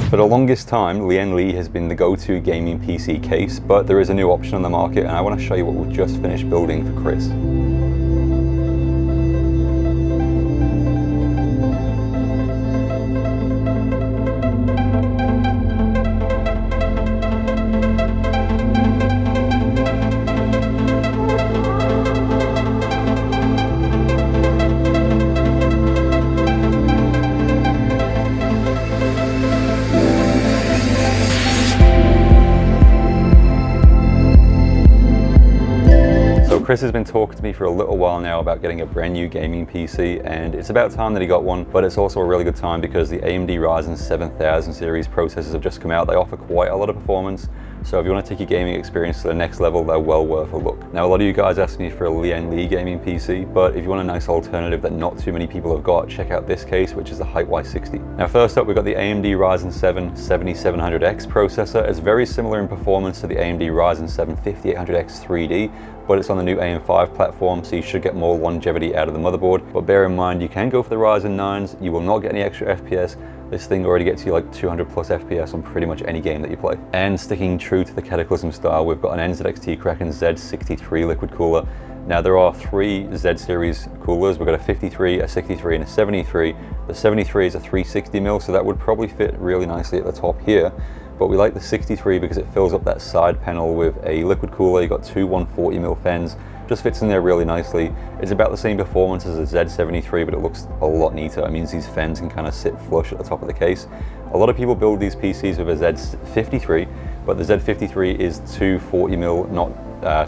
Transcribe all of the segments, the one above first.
For the longest time, Lian Li has been the go-to gaming PC case, but there is a new option on the market, and I want to show you what we've just finished building for Chris. Chris has been talking to me for a little while now about getting a brand new gaming PC, and it's about time that he got one, but it's also a really good time because the AMD Ryzen 7000 series processors have just come out. They offer quite a lot of performance, so if you want to take your gaming experience to the next level, they're well worth a look. Now, a lot of you guys asked me for a Lian Li gaming PC, but if you want a nice alternative that not too many people have got, check out this case, which is the HYTE Y60. Now, first up, we've got the AMD Ryzen 7 7700X processor. It's very similar in performance to the AMD Ryzen 7 5800X 3D, but it's on the new AM5 platform, so you should get more longevity out of the motherboard. But bear in mind, you can go for the Ryzen 9s, you will not get any extra FPS. This thing already gets you like 200 plus FPS on pretty much any game that you play. And sticking true to the Cataclysm style, we've got an NZXT Kraken Z63 liquid cooler. Now, there are three Z series coolers. We've got a 53, a 63, and a 73. The 73 is a 360mm, so that would probably fit really nicely at the top here. But we like the 63 because it fills up that side panel with a liquid cooler. You've got two 140mm fans, just fits in there really nicely. It's about the same performance as a Z73, but it looks a lot neater. It means these fans can kind of sit flush at the top of the case. A lot of people build these PCs with a Z53, but the Z53 is 240mm, not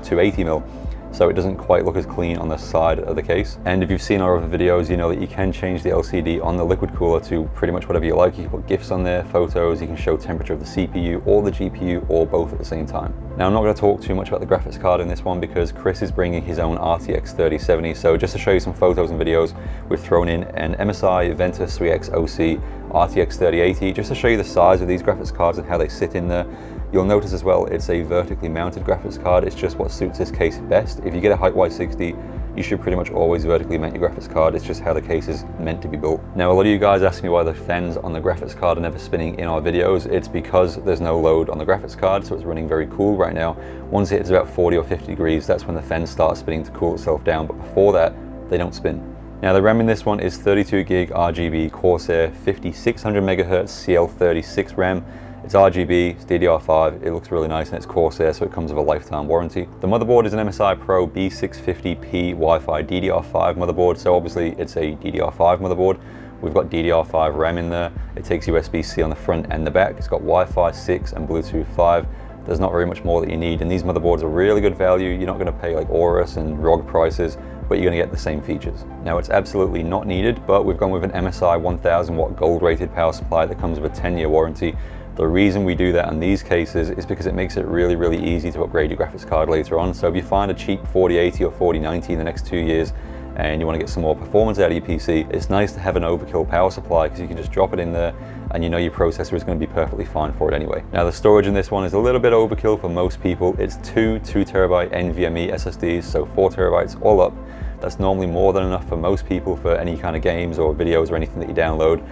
280mm. So it doesn't quite look as clean on the side of the case. And if you've seen our other videos, you know that you can change the LCD on the liquid cooler to pretty much whatever you like. You can put GIFs on there, photos, you can show temperature of the CPU or the GPU or both at the same time. Now, I'm not going to talk too much about the graphics card in this one because Chris is bringing his own RTX 3070. So just to show you some photos and videos, we've thrown in an MSI Ventus 3X OC RTX 3080 just to show you the size of these graphics cards and how they sit in there. You'll notice as well, it's a vertically mounted graphics card. It's just what suits this case best. If you get a HYTE Y60, you should pretty much always vertically mount your graphics card. It's just how the case is meant to be built. Now, a lot of you guys ask me why the fans on the graphics card are never spinning in our videos. It's because there's no load on the graphics card, so it's running very cool right now. Once it hits about 40 or 50 degrees, that's when the fans start spinning to cool itself down. But before that, they don't spin. Now, the RAM in this one is 32 gig RGB Corsair 5600 MHz CL36 RAM. It's RGB, it's DDR5, it looks really nice, and it's Corsair, so it comes with a lifetime warranty. The motherboard is an MSI Pro B650P Wi-Fi DDR5 motherboard, so obviously it's a DDR5 motherboard. We've got DDR5 RAM in there. It takes USB-C on the front and the back. It's got Wi-Fi 6 and Bluetooth 5. There's not very much more that you need, and these motherboards are really good value. You're not going to pay like Aorus and ROG prices, but you're going to get the same features. Now, it's absolutely not needed, but we've gone with an MSI 1000 watt gold rated power supply that comes with a 10-year warranty. The reason we do that on these cases is because it makes it really, really easy to upgrade your graphics card later on. So if you find a cheap 4080 or 4090 in the next 2 years and you want to get some more performance out of your PC, it's nice to have an overkill power supply because you can just drop it in there and you know your processor is going to be perfectly fine for it anyway. Now, the storage in this one is a little bit overkill for most people. It's two 2TB NVMe SSDs, so 4 TB all up. That's normally more than enough for most people for any kind of games or videos or anything that you download.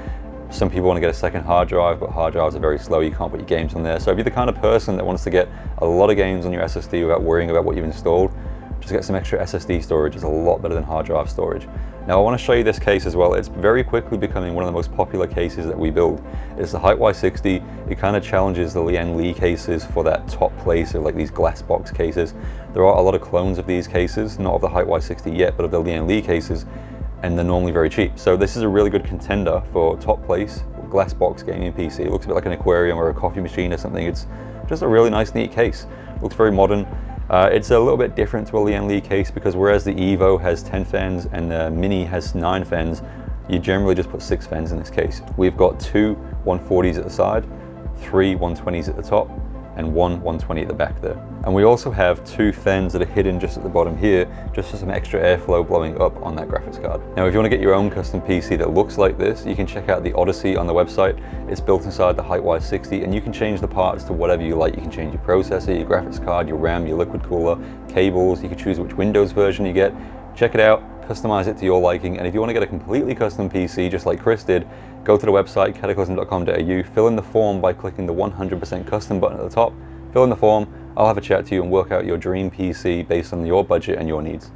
Some people want to get a second hard drive, but hard drives are very slow. You can't put your games on there. So if you're the kind of person that wants to get a lot of games on your SSD without worrying about what you've installed, just get some extra SSD storage. It's a lot better than hard drive storage. Now, I want to show you this case as well. It's very quickly becoming one of the most popular cases that we build. It's the HYTE Y60. It kind of challenges the Lian Li cases for that top place of like these glass box cases. There are a lot of clones of these cases, not of the HYTE Y60 yet, but of the Lian Li cases, and they're normally very cheap. So this is a really good contender for top place glass box gaming PC. It looks a bit like an aquarium or a coffee machine or something. It's just a really nice, neat case. It looks very modern. It's a little bit different to a Lian Li case because whereas the Evo has 10 fans and the Mini has 9 fans, you generally just put 6 fans in this case. We've got 2 140s at the side, 3 120s at the top, and 1 120 at the back there. And we also have 2 fans that are hidden just at the bottom here, just for some extra airflow blowing up on that graphics card. Now, if you want to get your own custom PC that looks like this, you can check out the Odyssey on the website. It's built inside the HYTE Y60, and you can change the parts to whatever you like. You can change your processor, your graphics card, your RAM, your liquid cooler, cables. You can choose which Windows version you get. Check it out, customize it to your liking. And if you want to get a completely custom PC, just like Chris did, go to the website cataclysm.com.au, fill in the form by clicking the 100% custom button at the top, fill in the form, I'll have a chat to you and work out your dream PC based on your budget and your needs.